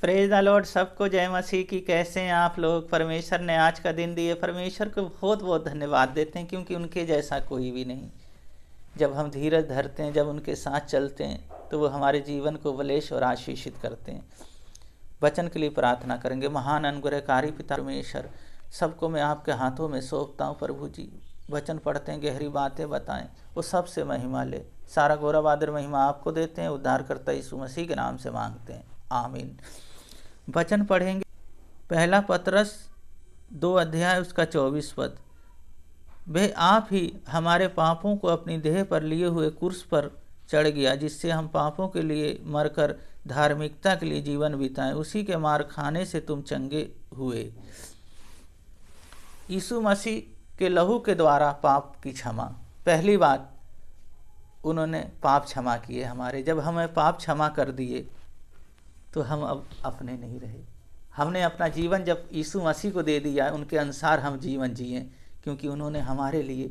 Praise the Lord. सबको जय मसीह की। कैसे हैं आप लोग? परमेश्वर ने आज का दिन दिए, परमेश्वर को बहुत बहुत धन्यवाद देते हैं, क्योंकि उनके जैसा कोई भी नहीं। जब हम धीरज धरते हैं, जब उनके साथ चलते हैं, तो वो हमारे जीवन को बलेश और आशीषित करते हैं। वचन के लिए प्रार्थना करेंगे। महान अनुग्रहकारी पिता परमेश्वर, सबको मैं आपके हाथों में सौंपता हूँ प्रभु जी। वचन पढ़ते हैं, गहरी बातें बताएं, वो सबसे महिमा ले। सारा गौरव आदर महिमा आपको देते हैं। उद्धारकर्ता यीशु मसीह के नाम से मांगते हैं, आमीन। वचन पढ़ेंगे। पहला पतरस 2 अध्याय उसका 24 पद। वह आप ही हमारे पापों को अपनी देह पर लिए हुए क्रूस पर चढ़ गया, जिससे हम पापों के लिए मरकर धार्मिकता के लिए जीवन बिताएं। उसी के मार खाने से तुम चंगे हुए। यीशु मसीह के लहू के द्वारा पाप की क्षमा। पहली बात, उन्होंने पाप क्षमा किए हमारे। जब हमें पाप क्षमा कर दिए तो हम अब अपने नहीं रहे। हमने अपना जीवन जब यीशु मसीह को दे दिया, उनके अनुसार हम जीवन जिए, क्योंकि उन्होंने हमारे लिए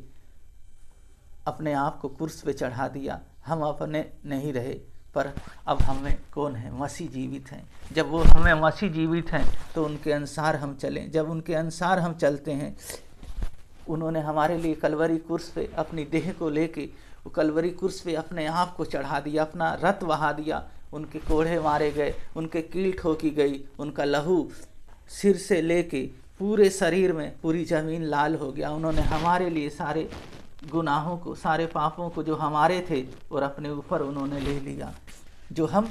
अपने आप को क्रूस पे चढ़ा दिया। हम अपने नहीं रहे, पर अब हमें कौन है? मसीह जीवित हैं। जब वो हमें मसीह जीवित हैं तो उनके अनुसार हम चलें। जब उनके अनुसार हम चलते हैं, उन्होंने हमारे लिए कलवरी क्रूस पे अपनी देह को लेके, वो कलवरी क्रूस पे अपने आप को चढ़ा दिया, अपना रक्त बहा दिया। उनके कोढ़े मारे गए, उनके कील ठोकी गई, उनका लहू सिर से लेके पूरे शरीर में पूरी ज़मीन लाल हो गया। उन्होंने हमारे लिए सारे गुनाहों को, सारे पापों को जो हमारे थे, और अपने ऊपर उन्होंने ले लिया। जो हम,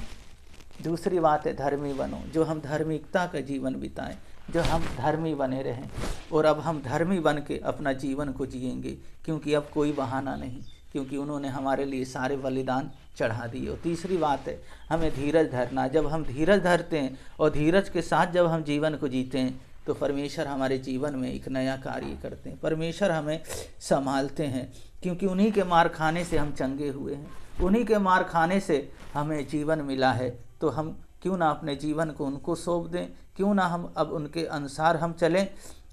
दूसरी बात है, धर्मी बनो। जो हम धार्मिकता का जीवन बिताएं, जो हम धर्मी बने रहें, और अब हम धर्मी बन के अपना जीवन को जिएंगे, क्योंकि अब कोई बहाना नहीं, क्योंकि उन्होंने हमारे लिए सारे बलिदान चढ़ा दिए। और तीसरी बात है, हमें धीरज धरना। जब हम धीरज धरते हैं और धीरज के साथ जब हम जीवन को जीते हैं, तो परमेश्वर हमारे जीवन में एक नया कार्य करते हैं। परमेश्वर हमें संभालते हैं, क्योंकि उन्हीं के मार खाने से हम चंगे हुए हैं। उन्हीं के मार खाने से हमें जीवन मिला है। तो हम क्यों ना अपने जीवन को उनको सौंप दें? क्यों ना हम अब उनके अनुसार हम चलें?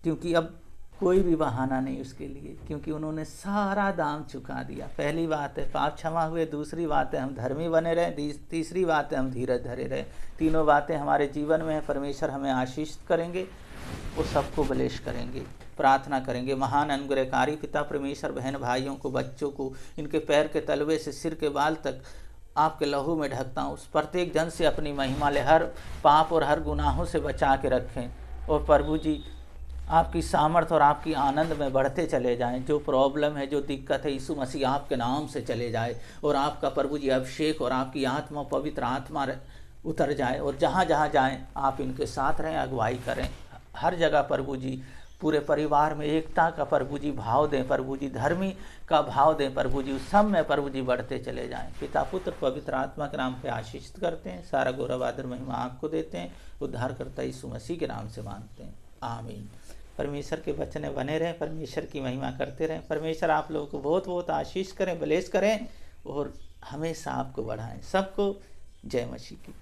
क्योंकि अब कोई भी बहाना नहीं उसके लिए, क्योंकि उन्होंने सारा दाम चुका दिया। पहली बात है, पाप क्षमा हुए। दूसरी बात है, हम धर्मी बने रहें। तीसरी बात है, हम धीरज धरे रहें। तीनों बातें हमारे जीवन में हैं। परमेश्वर हमें आशीष करेंगे, वो सबको बलेश करेंगे। प्रार्थना करेंगे। महान अनुग्रहकारी पिता परमेश्वर, बहन भाइयों को, बच्चों को, इनके पैर के तलवे से सिर के बाल तक आपके लहू में ढकता हूँ। उस प्रत्येक जन से अपनी महिमा ले, हर पाप और हर गुनाहों से बचा के रखें। और प्रभु जी, आपकी सामर्थ और आपकी आनंद में बढ़ते चले जाएं। जो प्रॉब्लम है, जो दिक्कत है, यीशु मसीह आपके नाम से चले जाए, और आपका प्रभु जी अभिषेक और आपकी आत्मा, पवित्र आत्मा उतर जाए, और जहाँ जहाँ जाएं आप इनके साथ रहें, अगुवाई करें। हर जगह प्रभु जी, पूरे परिवार में एकता का प्रभु जी भाव दें। प्रभु जी धर्मी का भाव दें। प्रभु जी उस सब में प्रभु जी बढ़ते चले जाएं। पिता, पुत्र, पवित्र आत्मा के नाम पे आशीषित करते हैं। सारा गौरव आदर महिमा आपको देते हैं। उद्धारकर्ता यीशु मसीह के नाम से मांगते हैं, आमीन। परमेश्वर के वचन बने रहें, परमेश्वर की महिमा करते रहें। परमेश्वर आप लोगों को बहुत बहुत आशीष करें, ब्लेस करें, और हमेशा आपको बढ़ाएं। सबको जय मसीह की।